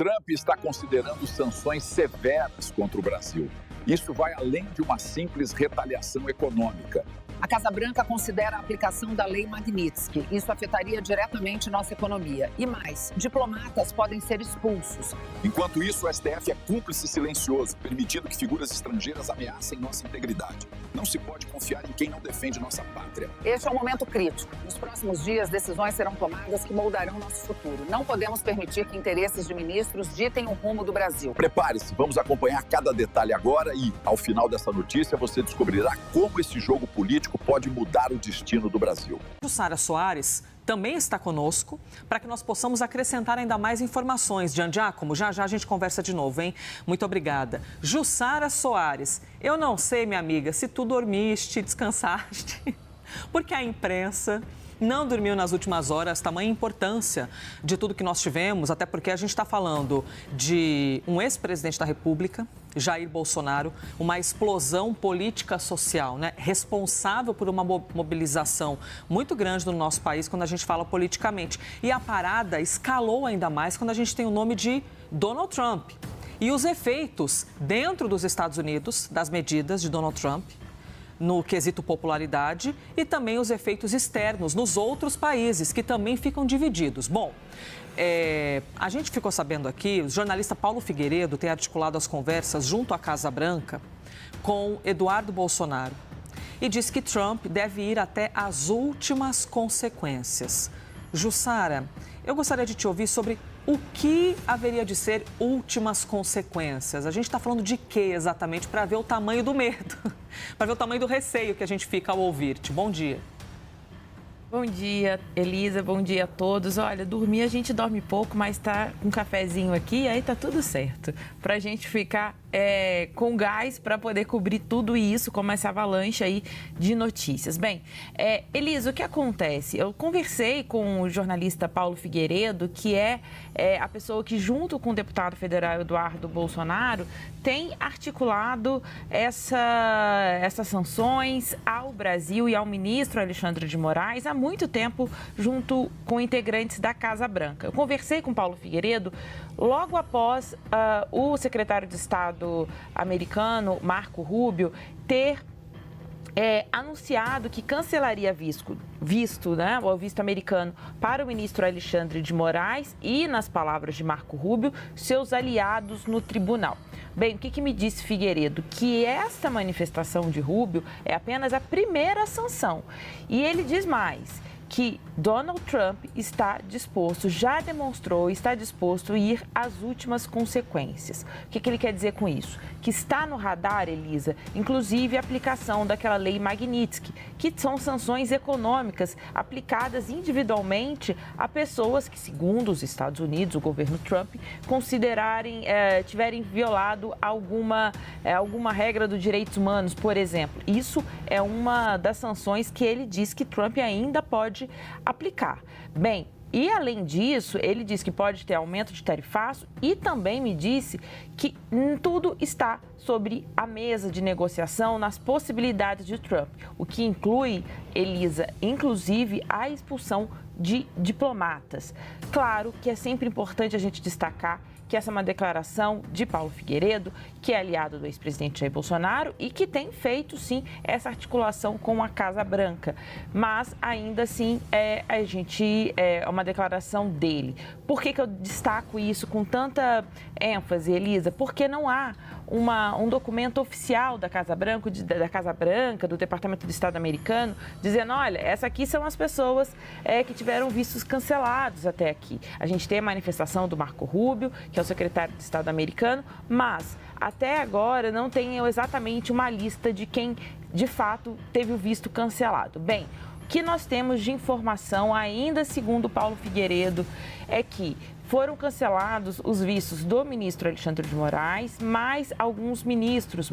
Trump está considerando sanções severas contra o Brasil. Isso vai além de uma simples retaliação econômica. A Casa Branca considera a aplicação da Lei Magnitsky. Isso afetaria diretamente nossa economia. E mais, diplomatas podem ser expulsos. Enquanto isso, o STF é cúmplice silencioso, permitindo que figuras estrangeiras ameacem nossa integridade. Não se pode confiar em quem não defende nossa pátria. Este é um momento crítico. Nos próximos dias, decisões serão tomadas que moldarão nosso futuro. Não podemos permitir que interesses de ministros ditem o rumo do Brasil. Prepare-se, vamos acompanhar cada detalhe agora e, ao final dessa notícia, você descobrirá como esse jogo político pode mudar o destino do Brasil. Jussara Soares também está conosco para que nós possamos acrescentar ainda mais informações. Giangiacomo, já a gente conversa de novo, hein? Muito obrigada. Jussara Soares, eu não sei, minha amiga, se tu dormiste, descansaste, porque a imprensa não dormiu nas últimas horas, tamanha importância de tudo que nós tivemos, até porque a gente está falando de um ex-presidente da República, Jair Bolsonaro, uma explosão política social, né? Responsável por uma mobilização muito grande no nosso país quando a gente fala politicamente. E a parada escalou ainda mais quando a gente tem o nome de Donald Trump. E os efeitos dentro dos Estados Unidos das medidas de Donald Trump, no quesito popularidade, e também os efeitos externos nos outros países, que também ficam divididos. Bom, a gente ficou sabendo aqui, o jornalista Paulo Figueiredo tem articulado as conversas junto à Casa Branca com Eduardo Bolsonaro e diz que Trump deve ir até as últimas consequências. Jussara, eu gostaria de te ouvir sobre o que haveria de ser últimas consequências. A gente está falando de quê exatamente, para ver o tamanho do medo, para ver o tamanho do receio que a gente fica ao ouvir-te. Bom dia. Bom dia, Elisa. Bom dia a todos. Olha, dormir a gente dorme pouco, mas tá com um cafezinho aqui, aí tá tudo certo. Pra gente ficar com gás para poder cobrir tudo isso, como essa avalanche aí de notícias. Bem, Elisa, o que acontece? Eu conversei com o jornalista Paulo Figueiredo, que é a pessoa que, junto com o deputado federal Eduardo Bolsonaro, tem articulado essas sanções ao Brasil e ao ministro Alexandre de Moraes há muito tempo, junto com integrantes da Casa Branca. Eu conversei com Paulo Figueiredo logo após o secretário de Estado americano, Marco Rubio, ter anunciado que cancelaria visto americano para o ministro Alexandre de Moraes e, nas palavras de Marco Rubio, seus aliados no tribunal. Bem, o que me disse Figueiredo? Que esta manifestação de Rubio é apenas a primeira sanção. E ele diz mais, que Donald Trump está disposto, já demonstrou, está disposto a ir às últimas consequências. O que ele quer dizer com isso? Que está no radar, Elisa, inclusive a aplicação daquela lei Magnitsky, que são sanções econômicas aplicadas individualmente a pessoas que, segundo os Estados Unidos, o governo Trump, tiverem violado alguma regra dos direitos humanos, por exemplo. Isso é uma das sanções que ele diz que Trump ainda pode aplicar. Bem, e além disso, ele diz que pode ter aumento de tarifaço e também me disse que tudo está sobre a mesa de negociação nas possibilidades de Trump, o que inclui, Elisa, inclusive a expulsão de diplomatas. Claro que é sempre importante a gente destacar que essa é uma declaração de Paulo Figueiredo, que é aliado do ex-presidente Jair Bolsonaro e que tem feito, sim, essa articulação com a Casa Branca. Mas, ainda assim, é uma declaração dele. Por que eu destaco isso com tanta ênfase, Elisa? Porque não há um documento oficial da Casa Branca, do Departamento de Estado americano, dizendo, olha, essas aqui são as pessoas que tiveram vistos cancelados até aqui. A gente tem a manifestação do Marco Rubio, que é o secretário de Estado americano, mas até agora não tem exatamente uma lista de quem, de fato, teve o visto cancelado. Bem, o que nós temos de informação, ainda segundo Paulo Figueiredo, é que foram cancelados os vistos do ministro Alexandre de Moraes, mais alguns ministros.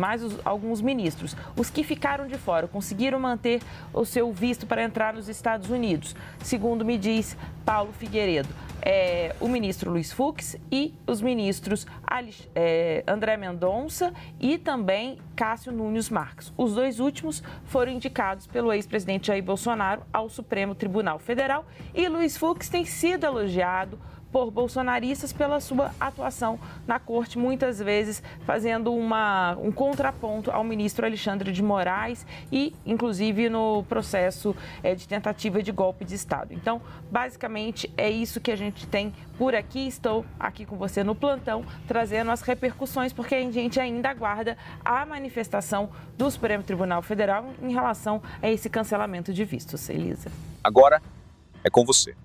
Os que ficaram de fora conseguiram manter o seu visto para entrar nos Estados Unidos, segundo me diz Paulo Figueiredo. O ministro Luiz Fux e os ministros André Mendonça e também Cássio Nunes Marques. Os dois últimos foram indicados pelo ex-presidente Jair Bolsonaro ao Supremo Tribunal Federal e Luiz Fux tem sido elogiado por bolsonaristas pela sua atuação na corte, muitas vezes fazendo um contraponto ao ministro Alexandre de Moraes e, inclusive, no processo de tentativa de golpe de Estado. Então, basicamente, é isso que a gente tem por aqui. Estou aqui com você no plantão, trazendo as repercussões, porque a gente ainda aguarda a manifestação do Supremo Tribunal Federal em relação a esse cancelamento de vistos. Elisa. Agora é com você.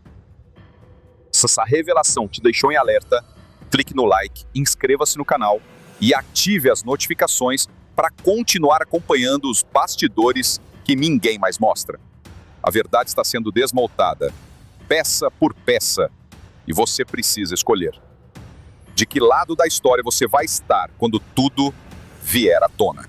Se essa revelação te deixou em alerta, clique no like, inscreva-se no canal e ative as notificações para continuar acompanhando os bastidores que ninguém mais mostra. A verdade está sendo desmontada, peça por peça, e você precisa escolher. De que lado da história você vai estar quando tudo vier à tona?